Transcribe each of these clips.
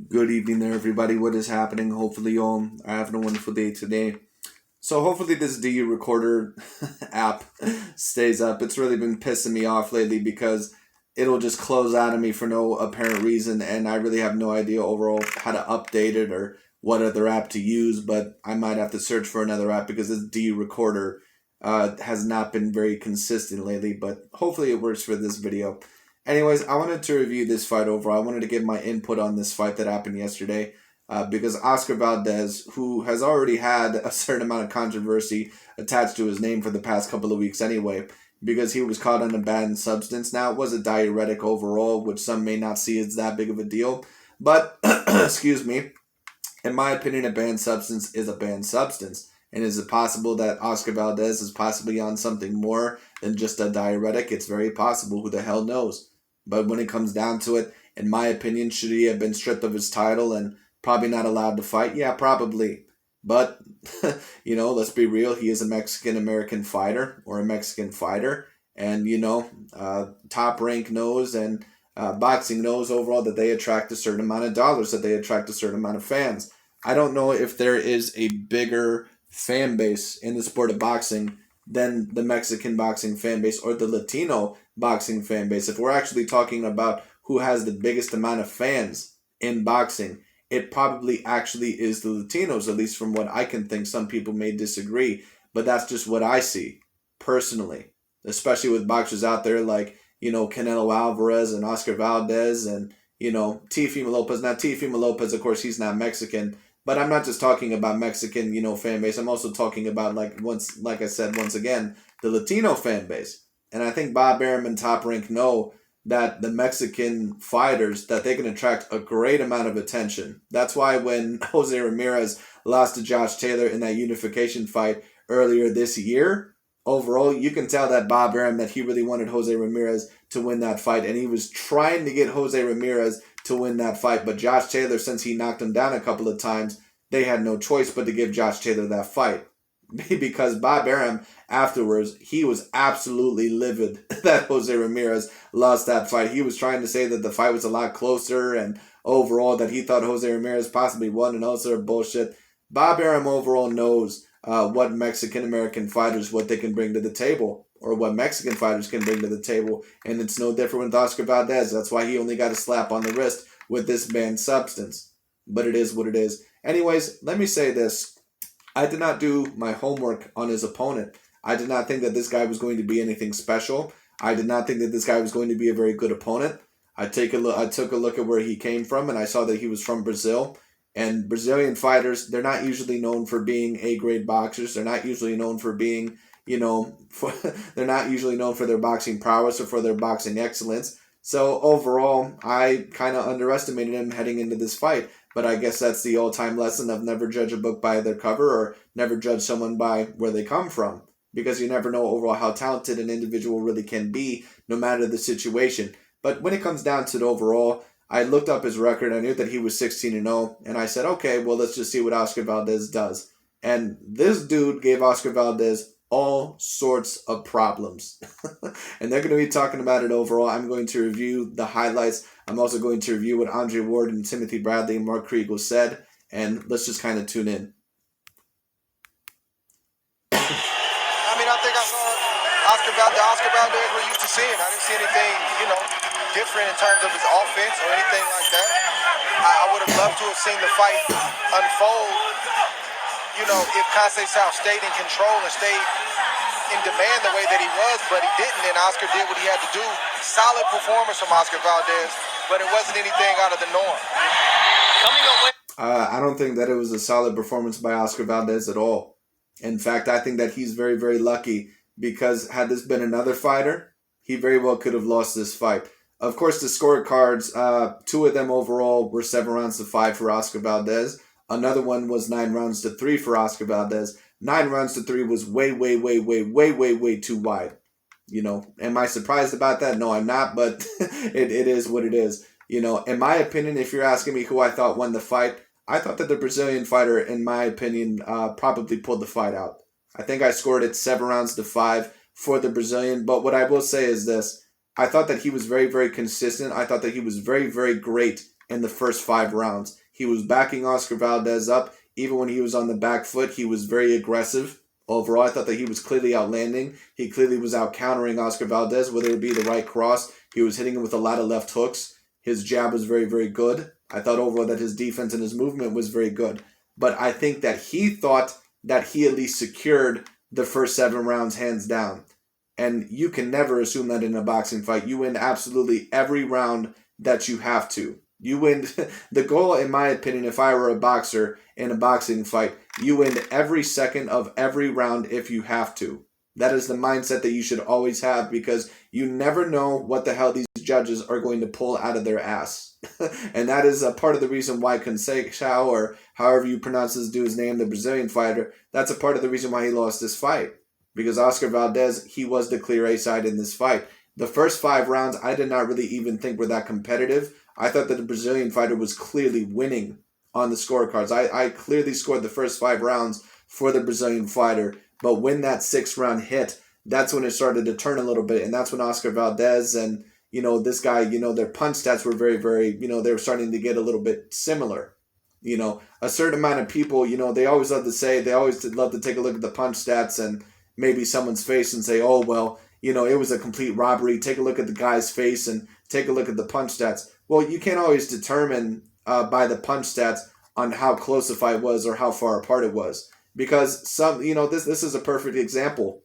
Good evening there, everybody. What is happening? Hopefully, you all are having a wonderful day today. So, hopefully, this DU recorder app stays up. It's really been pissing me off lately because it'll just close out of me for no apparent reason, and I really have no idea overall how to update it or what other app to use. But I might have to search for another app because this DU recorder has not been very consistent lately. But hopefully, it works for this video. Anyways, I wanted to review this fight overall. I wanted to give my input on this fight that happened yesterday because Oscar Valdez, who has already had a certain amount of controversy attached to his name for the past couple of weeks anyway, because he was caught on a banned substance. Now, it was a diuretic overall, which some may not see as that big of a deal. But, excuse me, in my opinion, a banned substance is a banned substance. And is it possible that Oscar Valdez is possibly on something more than just a diuretic? It's very possible. Who the hell knows? But when it comes down to it, in my opinion, should he have been stripped of his title and probably not allowed to fight? Yeah, probably. But, let's be real. He is a Mexican-American fighter or a Mexican fighter. And, Top Rank knows and boxing knows overall that they attract a certain amount of dollars, that they attract a certain amount of fans. I don't know if there is a bigger fan base in the sport of boxing than the Mexican boxing fan base or the Latino boxing fan base. If we're actually talking about who has the biggest amount of fans in boxing, it probably actually is the Latinos, at least from what I can think. Some people may disagree, but that's just what I see personally, especially with boxers out there like, Canelo Alvarez and Oscar Valdez and, Teofimo Lopez. Now, Teofimo Lopez, of course, he's not Mexican, but I'm not just talking about Mexican, fan base. I'm also talking about, like I said, once again, the Latino fan base. And I think Bob Arum and Top Rank know that the Mexican fighters, that they can attract a great amount of attention. That's why when Jose Ramirez lost to Josh Taylor in that unification fight earlier this year, overall, you can tell that Bob Arum, that he really wanted Jose Ramirez to win that fight. And he was trying to get Jose Ramirez to win that fight. But Josh Taylor, since he knocked him down a couple of times, they had no choice but to give Josh Taylor that fight. Because Bob Arum, afterwards, he was absolutely livid that Jose Ramirez lost that fight. He was trying to say that the fight was a lot closer and overall that he thought Jose Ramirez possibly won and all sort of bullshit. Bob Arum overall knows what Mexican-American fighters, what they can bring to the table, or what Mexican fighters can bring to the table. And it's no different with Oscar Valdez. That's why he only got a slap on the wrist with this banned substance. But it is what it is. Anyways, let me say this. I did not do my homework on his opponent. I did not think that this guy was going to be anything special. I did not think that this guy was going to be a very good opponent. I took a look at where he came from, and I saw that he was from Brazil. And Brazilian fighters, they're not usually known for being A-grade boxers. They're not usually known for being, they're not usually known for their boxing prowess or for their boxing excellence. So overall, I kind of underestimated him heading into this fight. But I guess that's the all-time lesson of never judge a book by their cover or never judge someone by where they come from. Because you never know overall how talented an individual really can be, no matter the situation. But when it comes down to it overall, I looked up his record. I knew that he was 16-0. And I said, okay, well, let's just see what Oscar Valdez does. And this dude gave Oscar Valdez all sorts of problems. And they're going to be talking about it overall. I'm going to review the highlights. I'm also going to review what Andre Ward and Timothy Bradley and Mark Kriegel said. And let's just kind of tune in. I think I saw Oscar Valdez we're used to seeing. I didn't see anything, different in terms of his offense or anything like that. I would have loved to have seen the fight unfold, if Conceicao stayed in control and stayed in demand the way that he was, but he didn't, and Oscar did what he had to do. Solid performance from Oscar Valdez, but it wasn't anything out of the norm. I don't think that it was a solid performance by Oscar Valdez at all. In fact, I think that he's very, very lucky because had this been another fighter, he very well could have lost this fight. Of course, the scorecards, 2 of them overall were 7 rounds to 5 for Oscar Valdez. Another one was 9 rounds to 3 for Oscar Valdez. 9 rounds to 3 was way, way, way, way, way, way, way too wide. Am I surprised about that? No, I'm not, but it is what it is. In my opinion, if you're asking me who I thought won the fight, I thought that the Brazilian fighter, in my opinion, probably pulled the fight out. I think I scored it 7 rounds to 5 for the Brazilian. But what I will say is this. I thought that he was very, very consistent. I thought that he was very, very great in the first 5 rounds. He was backing Oscar Valdez up. Even when he was on the back foot, he was very aggressive. Overall, I thought that he was clearly outlanding. He clearly was out countering Oscar Valdez, whether it be the right cross. He was hitting him with a lot of left hooks. His jab was very, very good. I thought overall that his defense and his movement was very good. But I think that he thought that he at least secured the first 7 rounds hands down. And you can never assume that in a boxing fight. You win absolutely every round that you have to. You win. The goal, in my opinion, if I were a boxer in a boxing fight, you win every second of every round if you have to. That is the mindset that you should always have, because you never know what the hell these judges are going to pull out of their ass. And that is a part of the reason why Conceicao, or however you pronounce this dude's name, the Brazilian fighter, that's a part of the reason why he lost this fight. Because Oscar Valdez, he was the clear A side in this fight. The first 5 rounds, I did not really even think were that competitive. I thought that the Brazilian fighter was clearly winning on the scorecards. I clearly scored the first 5 rounds for the Brazilian fighter. But when that 6th round hit, that's when it started to turn a little bit. And that's when Oscar Valdez and, this guy, their punch stats were very, very, they were starting to get a little bit similar. A certain amount of people, they always love to take a look at the punch stats and maybe someone's face and say, oh, well, it was a complete robbery. Take a look at the guy's face and take a look at the punch stats. Well, you can't always determine by the punch stats on how close the fight was or how far apart it was. Because this is a perfect example.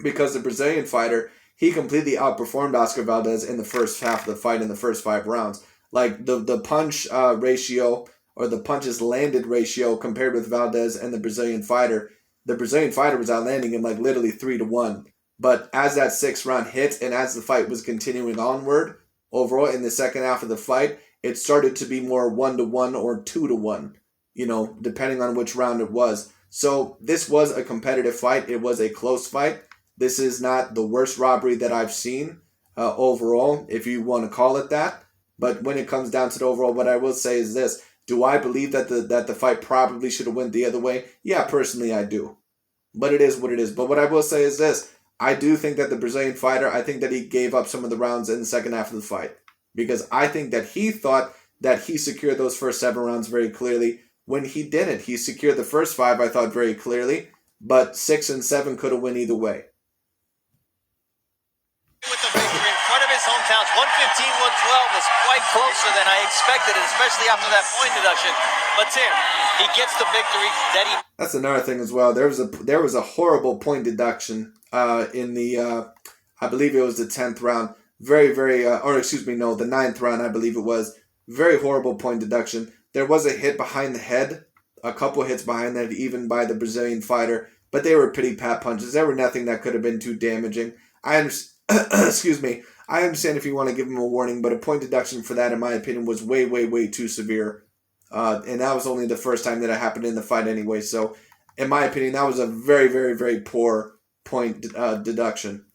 Because the Brazilian fighter, he completely outperformed Oscar Valdez in the first half of the fight in the first 5 rounds. Like the punch ratio, or the punches landed ratio compared with Valdez and the Brazilian fighter was outlanding him like literally 3-1. But as that 6th round hit and as the fight was continuing onward, overall in the second half of the fight, it started to be more 1-1 or 2-1, depending on which round it was. So this was a competitive fight. It was a close fight. This is not the worst robbery that I've seen overall, if you want to call it that. But when it comes down to the overall, what I will say is this. Do I believe that the fight probably should have went the other way? Yeah, personally I do. But it is what it is. But what I will say is this. I do think that the Brazilian fighter, I think that he gave up some of the rounds in the second half of the fight. Because I think that he thought that he secured those first 7 rounds very clearly, when he didn't. He secured the first 5, I thought, very clearly. But 6 and 7 could have went either way. With the victory in front of his hometowns, 115-112 was quite closer than I expected, especially after that point deduction. But Tim, he gets the victory that he... That's another thing as well. There was a horrible point deduction in the, I believe it was the 10th round. Very, very, the 9th round, I believe it was. Very horrible point deduction. There was a hit behind the head, a couple hits behind the head, even by the Brazilian fighter, but they were pretty pat punches. There were nothing that could have been too damaging. I understand if you want to give him a warning, but a point deduction for that, in my opinion, was way, way, way too severe. And that was only the first time that it happened in the fight anyway. So, in my opinion, that was a very, very, very poor point deduction.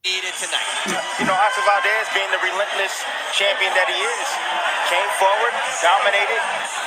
Tonight. Oscar Valdez, being the relentless champion that he is, came forward, dominated,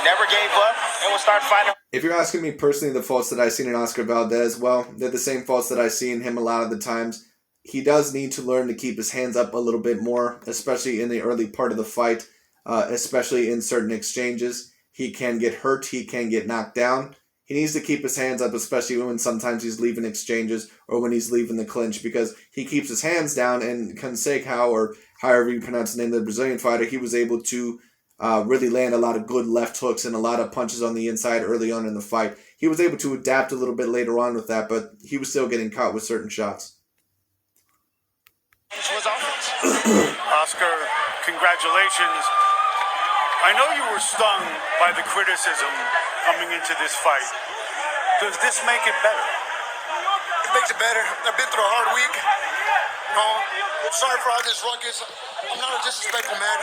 never gave up, and will start fighting. If you're asking me personally, the faults that I've seen in Oscar Valdez, well, they're the same faults that I see in him a lot of the times. He does need to learn to keep his hands up a little bit more, especially in the early part of the fight, especially in certain exchanges. He can get hurt. He can get knocked down. He needs to keep his hands up, especially when sometimes he's leaving exchanges or when he's leaving the clinch, because he keeps his hands down, and Conceicao, or however you pronounce the name of the Brazilian fighter, he was able to really land a lot of good left hooks and a lot of punches on the inside early on in the fight. He was able to adapt a little bit later on with that, but he was still getting caught with certain shots. Oscar, congratulations. I know you were stung by the criticism coming into this fight. Does this make it better? It makes it better. I've been through a hard week. I'm sorry for all this ruckus. I'm not a disrespectful man.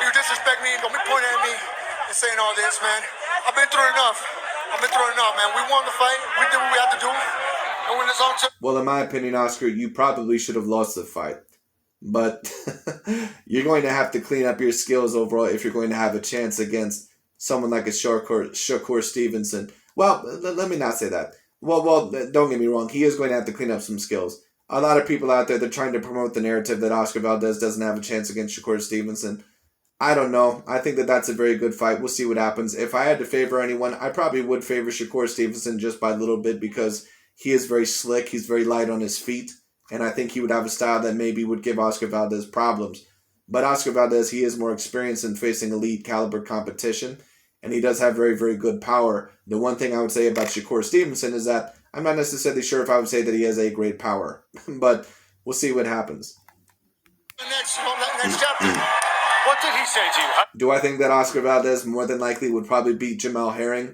You disrespect me, don't be pointing at me and saying all this, man. I've been through enough. Man. We won the fight. We did what we had to do. And when it's on to... Well, in my opinion, Oscar, you probably should have lost the fight. But you're going to have to clean up your skills overall if you're going to have a chance against someone like a Shakur Stevenson. Well, let me not say that. Well, don't get me wrong. He is going to have to clean up some skills. A lot of people out there, they're trying to promote the narrative that Oscar Valdez doesn't have a chance against Shakur Stevenson. I don't know. I think that that's a very good fight. We'll see what happens. If I had to favor anyone, I probably would favor Shakur Stevenson just by a little bit because he is very slick. He's very light on his feet. And I think he would have a style that maybe would give Oscar Valdez problems. But Oscar Valdez, he is more experienced in facing elite caliber competition. And he does have very, very good power. The one thing I would say about Shakur Stevenson is that I'm not necessarily sure if I would say that he has a great power. But we'll see what happens. Next chapter. What did he say to you? Do I think that Oscar Valdez more than likely would probably beat Jamel Herring?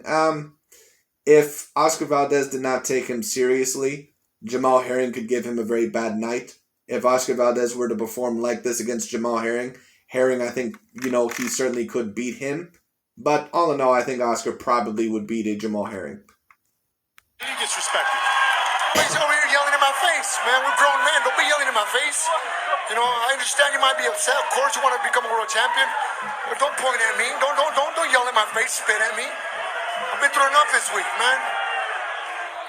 If Oscar Valdez did not take him seriously, Jamel Herring could give him a very bad night. If Oscar Valdez were to perform like this against Jamel Herring, I think, he certainly could beat him. But all in all, I think Oscar probably would beat a Jamel Herring. You disrespect me. He's over here yelling in my face, man. We're grown men. Don't be yelling in my face. I understand you might be upset. Of course, you want to become a world champion, but don't point at me. Don't yell in my face. Spit at me. I've been through enough this week, man.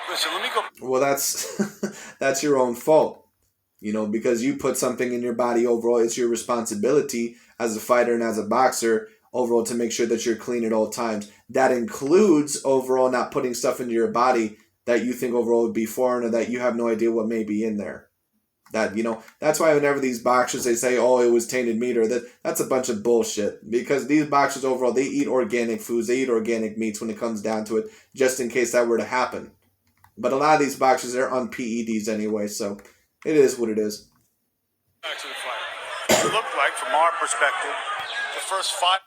Listen, let me go. Well, that's your own fault. Because you put something in your body overall. It's your responsibility as a fighter and as a boxer overall to make sure that you're clean at all times. That includes overall not putting stuff into your body that you think overall would be foreign or that you have no idea what may be in there. That's why whenever these boxers, they say, oh, it was tainted meat or that's a bunch of bullshit. Because these boxers overall, they eat organic foods, they eat organic meats when it comes down to it, just in case that were to happen. But a lot of these boxers, they're on PEDs anyway, so it is what it is. Back to the fight. It looked like, from our perspective, the first five.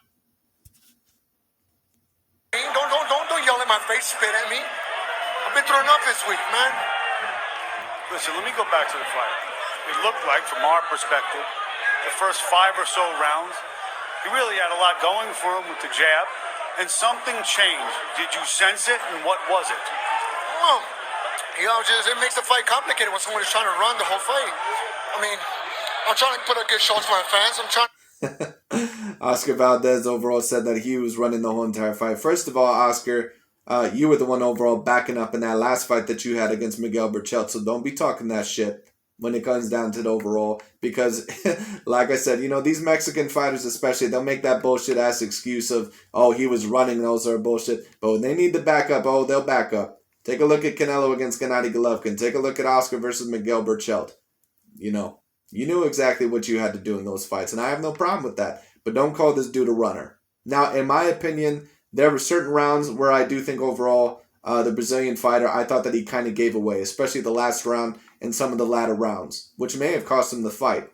Don't yell in my face, spit at me. I've been through enough this week, man. Listen, let me go back to the fight. It looked like, from our perspective, the first 5 or so rounds, he really had a lot going for him with the jab, and something changed. Did you sense it, and what was it? Well, it makes the fight complicated when someone is trying to run the whole fight. I'm trying to put a good show to my fans. Oscar Valdez overall said that he was running the whole entire fight. First of all, Oscar, you were the one overall backing up in that last fight that you had against Miguel Berchelt, so don't be talking that shit when it comes down to the overall. Because, like I said, these Mexican fighters especially, they'll make that bullshit ass excuse of, oh, he was running, those are bullshit. But when they need to back up, oh, they'll back up. Take a look at Canelo against Gennady Golovkin. Take a look at Oscar versus Miguel Berchelt. You knew exactly what you had to do in those fights, and I have no problem with that. But don't call this dude a runner. Now, in my opinion, there were certain rounds where I do think overall the Brazilian fighter, I thought that he kind of gave away, especially the last round and some of the latter rounds, which may have cost him the fight.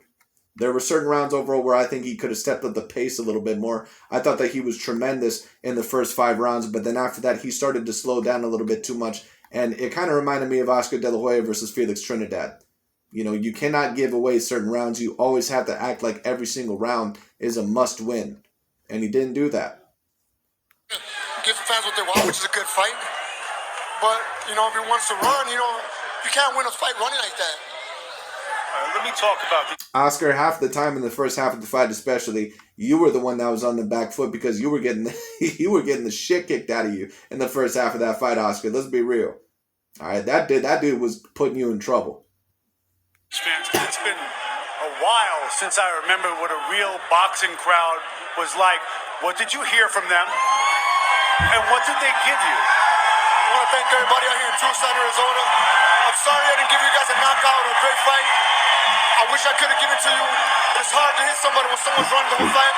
There were certain rounds overall where I think he could have stepped up the pace a little bit more. I thought that he was tremendous in the first 5 rounds, but then after that, he started to slow down a little bit too much, and it kind of reminded me of Oscar De La Hoya versus Felix Trinidad. You cannot give away certain rounds. You always have to act like every single round is a must-win, and he didn't do that. Give the fans what they want, which is a good fight. But, if he wants to run, you can't win a fight running like that. Let me talk about the Oscar, half the time in the first half of the fight especially, you were the one that was on the back foot because you were getting the shit kicked out of you in the first half of that fight, Oscar. Let's be real. All right, that dude was putting you in trouble. fans. It's been a while since I remember what a real boxing crowd was like. What did you hear from them? And what did they give you? I want to thank everybody out here in Tucson, Arizona. I'm sorry I didn't give you guys a knockout or a great fight. I wish I could have given it to you. It's hard to hit somebody when someone's running the whole fight.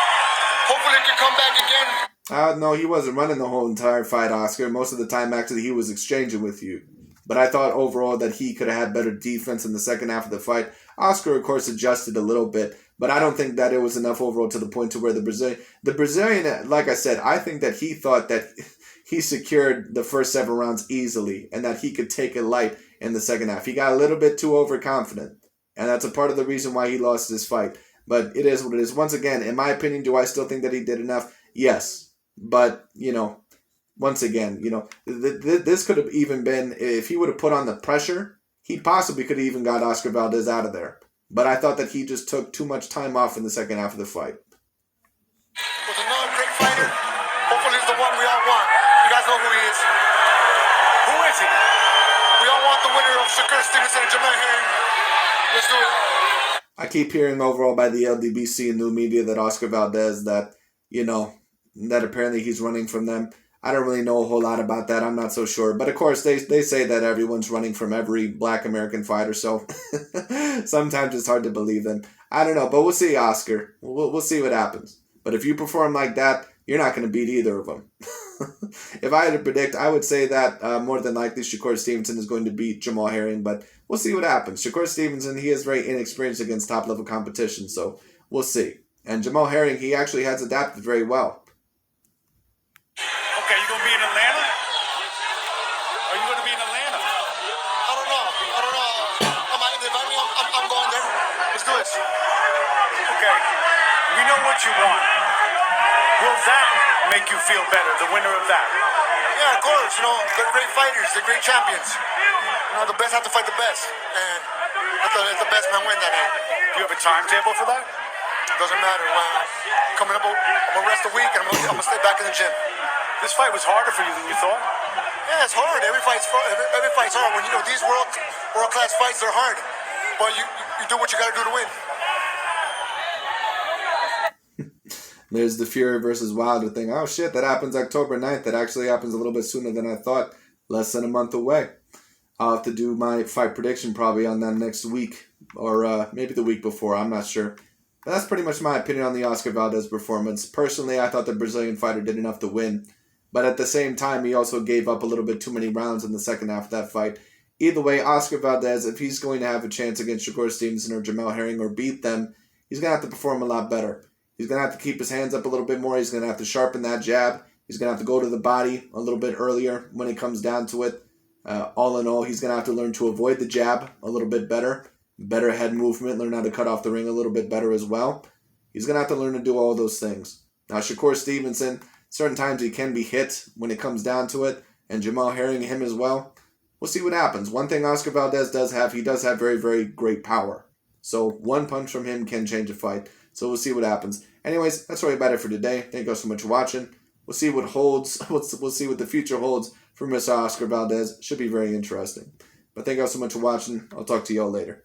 Hopefully it can come back again. No, he wasn't running the whole entire fight, Oscar. Most of the time, actually, he was exchanging with you. But I thought overall that he could have had better defense in the second half of the fight. Oscar, of course, adjusted a little bit, but I don't think that it was enough overall to the point to where the Brazilian, like I said, I think that he thought that he secured the first 7 rounds easily and that he could take it light in the second half. He got a little bit too overconfident, and that's a part of the reason why he lost this fight. But it is what it is. Once again, in my opinion, do I still think that he did enough? Yes. But, once again, this could have even been, if he would have put on the pressure, he possibly could have even got Oscar Valdez out of there. But I thought that he just took too much time off in the second half of the fight. Was another great fighter. Hopefully he's the one we all want. You guys know who he is. Who is he? We all want the winner of Shakur Stevenson and Jamel Herring. Let's do it. I keep hearing overall by the LDBC and new media that Oscar Valdez, that, that apparently he's running from them. I don't really know a whole lot about that. I'm not so sure. But of course, they say that everyone's running from every black American fighter. So sometimes it's hard to believe them. I don't know. But we'll see, Oscar. We'll see what happens. But if you perform like that, you're not going to beat either of them. If I had to predict, I would say that more than likely Shakur Stevenson is going to beat Jamal Herring. But we'll see what happens. Shakur Stevenson, he is very inexperienced against top-level competition. So we'll see. And Jamal Herring, he actually has adapted very well. Okay, you gonna be in Atlanta? Are you gonna be in Atlanta? I don't know. I'm going there. Let's do it. Okay, we know what you want. Will that make you feel better, the winner of that? Yeah, of course. They're great fighters. They're great champions. The best have to fight the best. And let the best man win that night. Do you have a timetable for that? Doesn't matter. Coming up, I'm going to rest a week and I'm going to stay back in the gym. This fight was harder for you than you thought? Yeah, it's hard. Every fight's hard. When these world-class fights, they're hard. But you do what you got to do to win. There's the Fury versus Wilder thing. Oh shit, that happens October 9th. That actually happens a little bit sooner than I thought. Less than a month away. I'll have to do my fight prediction probably on that next week. Or maybe the week before. I'm not sure. But that's pretty much my opinion on the Oscar Valdez performance. Personally, I thought the Brazilian fighter did enough to win. But at the same time, he also gave up a little bit too many rounds in the second half of that fight. Either way, Oscar Valdez, if he's going to have a chance against Shakur Stevenson or Jamal Herring or beat them, he's going to have to perform a lot better. He's going to have to keep his hands up a little bit more. He's going to have to sharpen that jab. He's going to have to go to the body a little bit earlier when it comes down to it. All in all, he's going to have to learn to avoid the jab a little bit better. Better head movement, learn how to cut off the ring a little bit better as well. He's going to have to learn to do all those things. Now, Shakur Stevenson, certain times he can be hit when it comes down to it, and Jamal Herring, him as well. We'll see what happens. One thing Oscar Valdez does have, he does have very, very great power. So one punch from him can change a fight. So we'll see what happens. Anyways, that's really about it for today. Thank you all so much for watching. We'll see what holds. We'll see what the future holds for Mr. Oscar Valdez. Should be very interesting. But thank you all so much for watching. I'll talk to you all later.